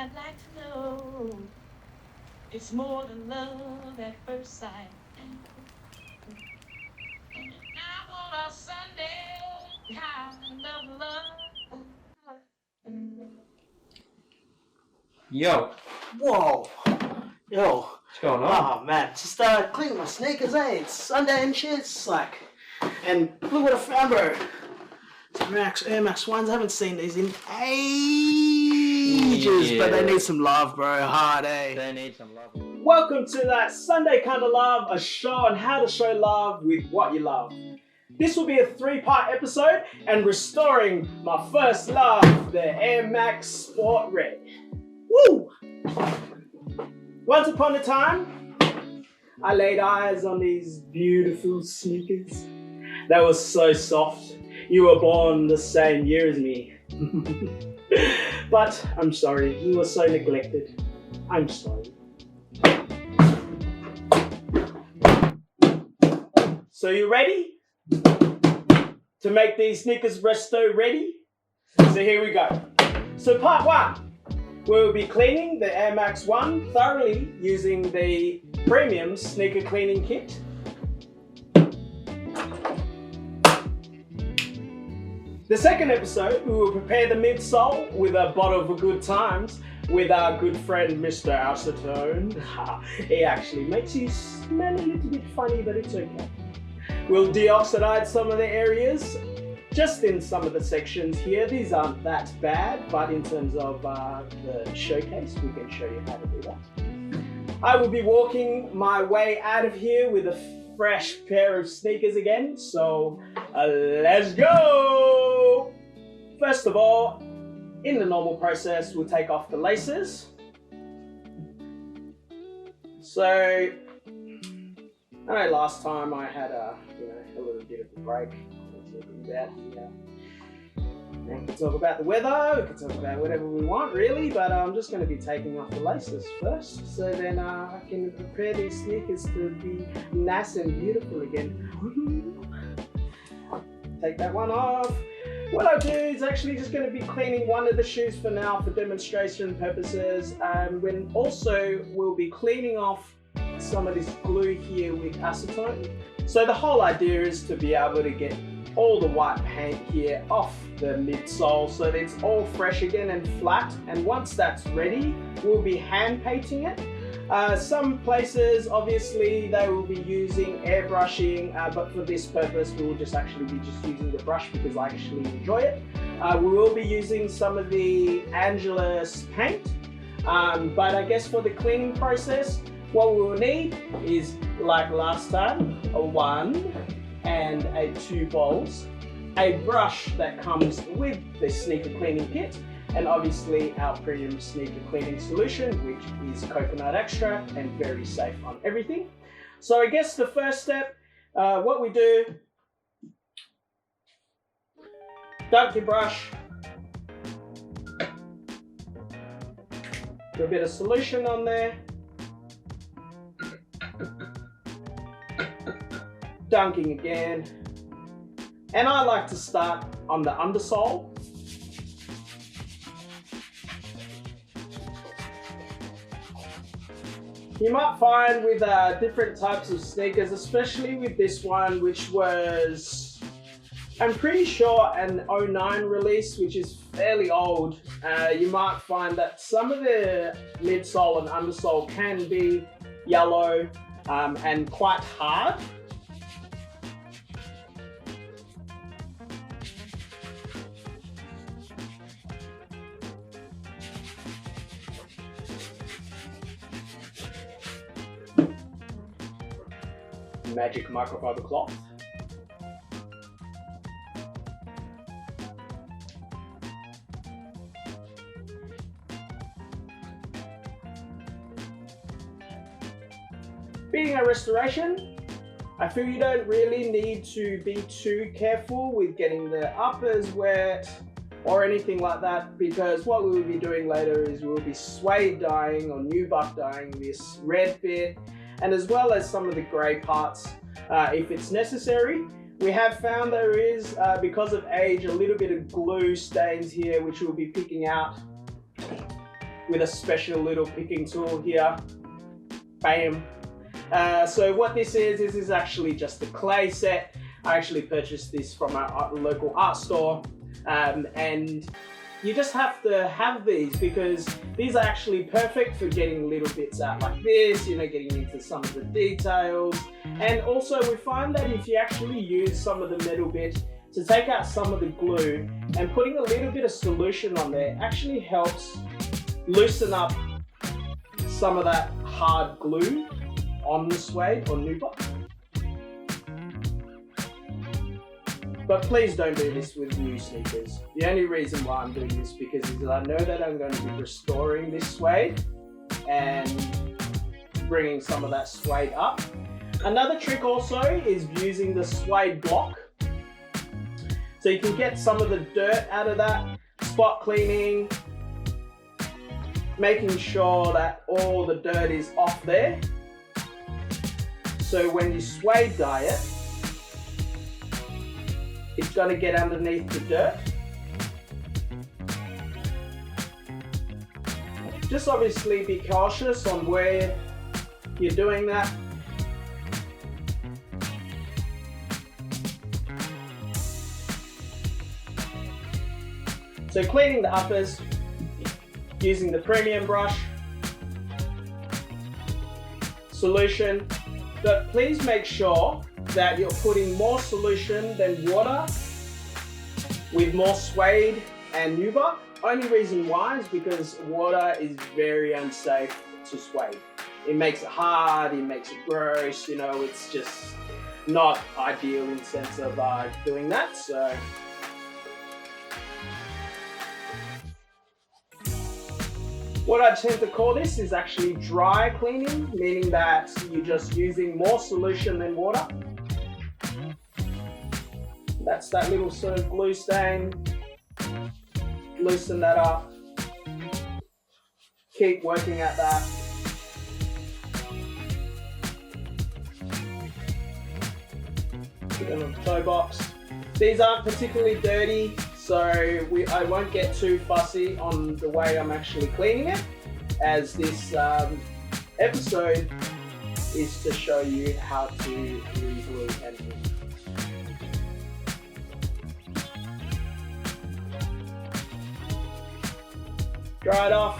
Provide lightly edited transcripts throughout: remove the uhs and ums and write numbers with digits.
I'd like to know. It's more than love at first sight. I want a Sunday kind of love. Yo, Whoa. Yo. what's going on? Oh man, just cleaning my sneakers, It's Sunday and shit. It's like, and look what I found, bro. Some Air Max 1s. I haven't seen these in ages, but they need some love, bro. Hard, eh? They need some love. Welcome to that Sunday Kind of Love, a show on how to show love with what you love. This will be a 3-part episode and restoring my first love, the Air Max Sport Red. Woo! Once upon a time, I laid eyes on these beautiful sneakers. They were so soft. You were born the same year as me. But I'm sorry, you were so neglected. I'm sorry. So you ready to make these sneakers resto ready? So here we go. So part 1. We'll be cleaning the Air Max 1 thoroughly using the premium sneaker cleaning kit. The second episode, we will prepare the midsole with a bottle of good times with our good friend Mr. Acetone. He actually makes you smell a little bit funny, but it's okay. We'll deoxidize some of the areas, just in some of the sections here. These aren't that bad, but in terms of the showcase, we can show you how to do that. I will be walking my way out of here with a fresh pair of sneakers again, so let's go! First of all, in the normal process, we'll take off the laces. So, I know last time I had a little bit of a break. We can talk about the weather, we can talk about whatever we want really, but I'm just going to be taking off the laces first, so then I can prepare these sneakers to be nice and beautiful again. Take that one off. What I'll do is actually just going to be cleaning one of the shoes for now for demonstration purposes, and we'll be cleaning off some of this glue here with acetone. So the whole idea is to be able to get all the white paint here off the midsole so that it's all fresh again and flat, and once that's ready we'll be hand painting it. Some places obviously they will be using airbrushing, but for this purpose we will just using the brush because I actually enjoy it. We will be using some of the Angelus paint, but I guess for the cleaning process what we will need is, like last time, a 1 and a 2 bowls, a brush that comes with the sneaker cleaning kit, and obviously our premium sneaker cleaning solution, which is coconut extract and very safe on everything. So I guess the first step, what we do, dunk your brush, put a bit of solution on there, dunking again, and I like to start on the undersole. You might find with different types of sneakers, especially with this one, which was, I'm pretty sure, an 09 release, which is fairly old, you might find that some of the midsole and undersole can be yellow and quite hard. Magic microfiber cloth. Being a restoration, I feel you don't really need to be too careful with getting the uppers wet or anything like that, because what we will be doing later is we will be suede dyeing or nubuck dyeing this red bit, and as well as some of the grey parts if it's necessary. We have found there is, because of age, a little bit of glue stains here which we'll be picking out with a special little picking tool here. Bam. So what this is actually just a clay set. I actually purchased this from our local art store, and you just have to have these because these are actually perfect for getting little bits out like this, you know, getting into some of the details. And also we find that if you actually use some of the metal bit to take out some of the glue and putting a little bit of solution on there actually helps loosen up some of that hard glue on the suede or nubuck. But please don't do this with new sneakers. The only reason why I'm doing this because is I know that I'm going to be restoring this suede and bringing some of that suede up. Another trick also is using the suede block. So you can get some of the dirt out of that, spot cleaning, making sure that all the dirt is off there. So when you suede dye it, it's going to get underneath the dirt. Just obviously be cautious on where you're doing that. So cleaning the uppers, using the premium brush, solution, but please make sure that you're putting more solution than water with more suede and nubuck. Only reason why is because water is very unsafe to suede. It makes it hard, it makes it gross, you know, it's just not ideal in the sense of doing that. So what I tend to call this is actually dry cleaning, meaning that you're just using more solution than water. That's that little sort of glue stain. Loosen that up. Keep working at that. Put them in the toe box. These aren't particularly dirty, so I won't get too fussy on the way I'm actually cleaning it, as this episode is to show you how to re-glue and dry it off,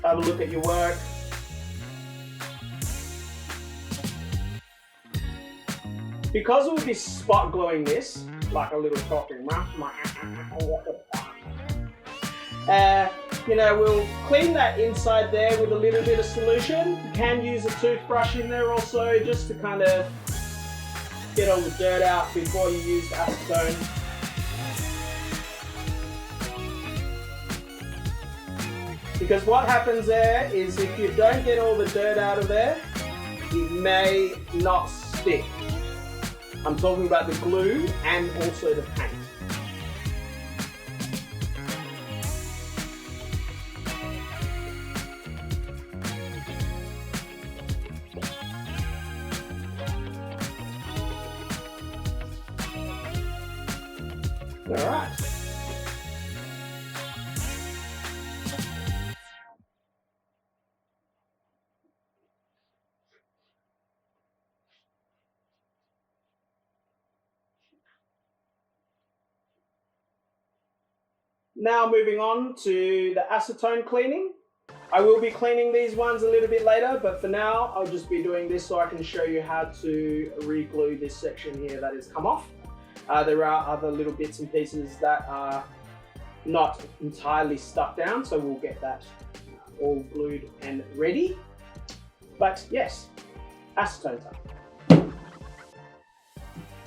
have a look at your work. Because we'll be spot gluing this, like a little talking you know, we'll clean that inside there with a little bit of solution. You can use a toothbrush in there also, just to kind of get all the dirt out before you use the acetone. Because what happens there is if you don't get all the dirt out of there, it may not stick. I'm talking about the glue and also the paint. All right. Now moving on to the acetone cleaning. I will be cleaning these ones a little bit later, but for now I'll just be doing this so I can show you how to re-glue this section here that has come off. There are other little bits and pieces that are not entirely stuck down, so we'll get that all glued and ready. But yes, acetone time.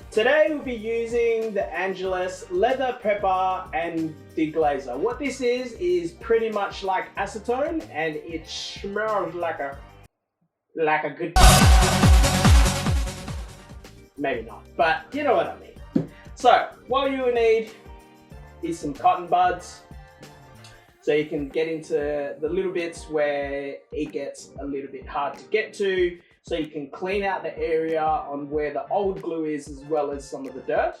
Today we'll be using the Angelus leather pepper and deglazer. What this is pretty much like acetone, and it smells like a good. Maybe not, but you know what I mean. So what you will need is some cotton buds, so you can get into the little bits where it gets a little bit hard to get to. So you can clean out the area on where the old glue is, as well as some of the dirt.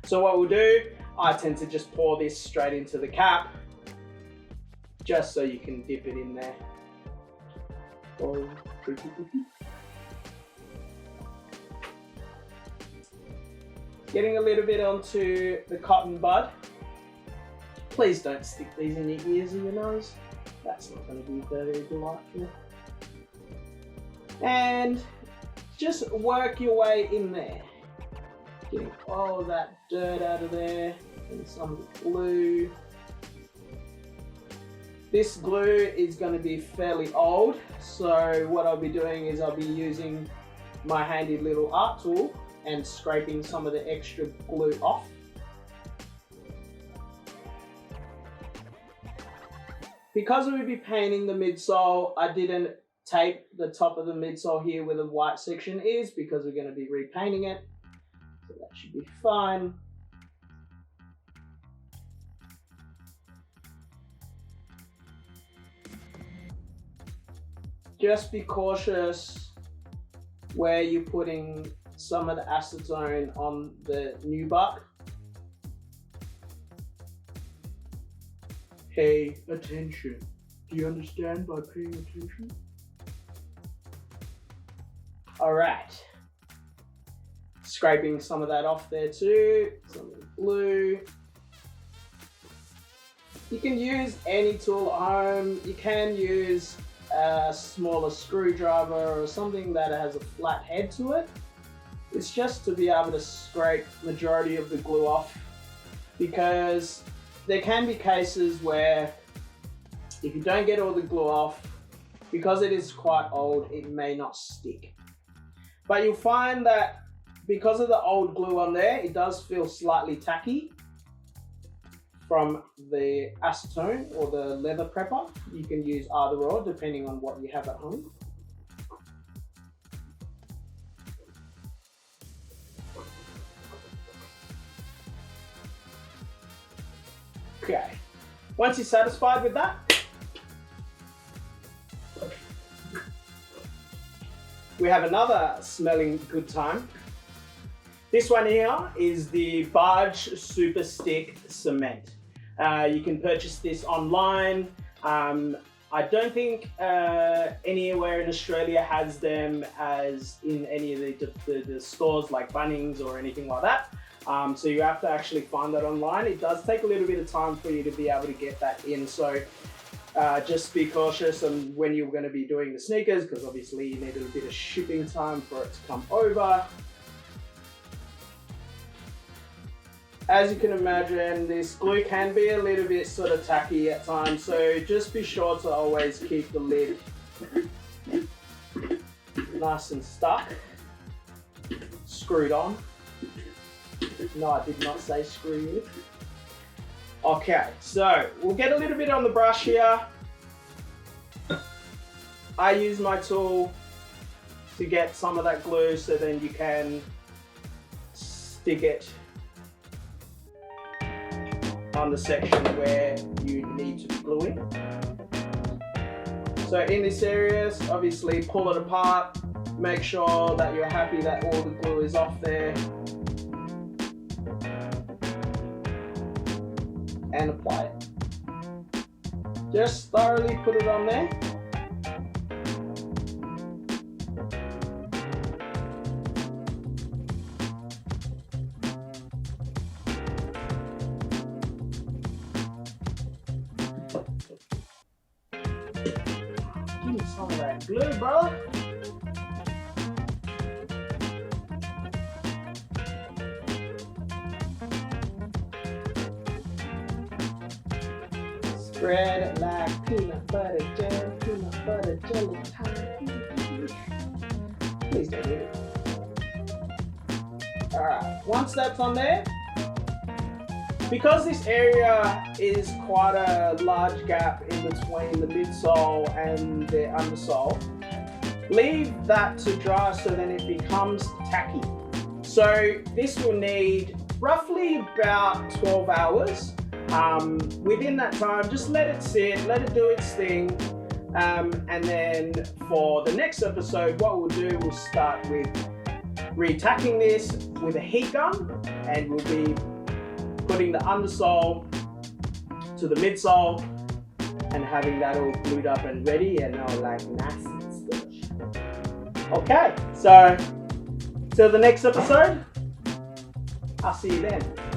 So what we'll do, I tend to just pour this straight into the cap, just so you can dip it in there. Getting a little bit onto the cotton bud. Please don't stick these in your ears or your nose. That's not going to be very delightful. And just work your way in there. Getting all that dirt out of there and some of the glue. This glue is going to be fairly old, so what I'll be doing is I'll be using my handy little art tool and scraping some of the extra glue off. Because we'll be painting the midsole, I didn't tape the top of the midsole here where the white section is because we're going to be repainting it. So that should be fine. Just be cautious where you're putting some of the acetone on the nubuck. Pay attention. Do you understand by paying attention? All right. Scraping some of that off there too. Some of the glue. You can use any tool at home. You can use a smaller screwdriver or something that has a flat head to it. It's just to be able to scrape majority of the glue off, because there can be cases where if you don't get all the glue off, because it is quite old, it may not stick. But you'll find that because of the old glue on there, it does feel slightly tacky from the acetone or the leather prepper. You can use either or depending on what you have at home. Okay, once you're satisfied with that, we have another smelling good time. This one here is the Barge Super Stick Cement. You can purchase this online. I don't think anywhere in Australia has them as in any of the stores like Bunnings or anything like that. So you have to actually find that online. It does take a little bit of time for you to be able to get that in. So just be cautious on when you're going to be doing the sneakers, because obviously you need a little bit of shipping time for it to come over. As you can imagine, this glue can be a little bit sort of tacky at times, so just be sure to always keep the lid nice and stuck, screwed on. No, I did not say screw. Okay, so we'll get a little bit on the brush here. I use my tool to get some of that glue so then you can stick it on the section where you need to be gluing. So in this area, obviously pull it apart, make sure that you're happy that all the glue is off there, and apply it. Just thoroughly put it on there. Give me some of that glue, bro. Spread it like peanut butter jelly, peanut butter jelly time. Please don't do it. Alright, once that's on there, because this area is quite a large gap in between the midsole and the undersole, leave that to dry so then it becomes tacky. So this will need roughly about 12 hours. Within that time, just let it sit, let it do its thing, and then for the next episode, what we'll do, we'll start with retacking this with a heat gun, and we'll be putting the undersole to the midsole, and having that all glued up and ready, and all like nice and stuff. Okay, so till the next episode, I'll see you then.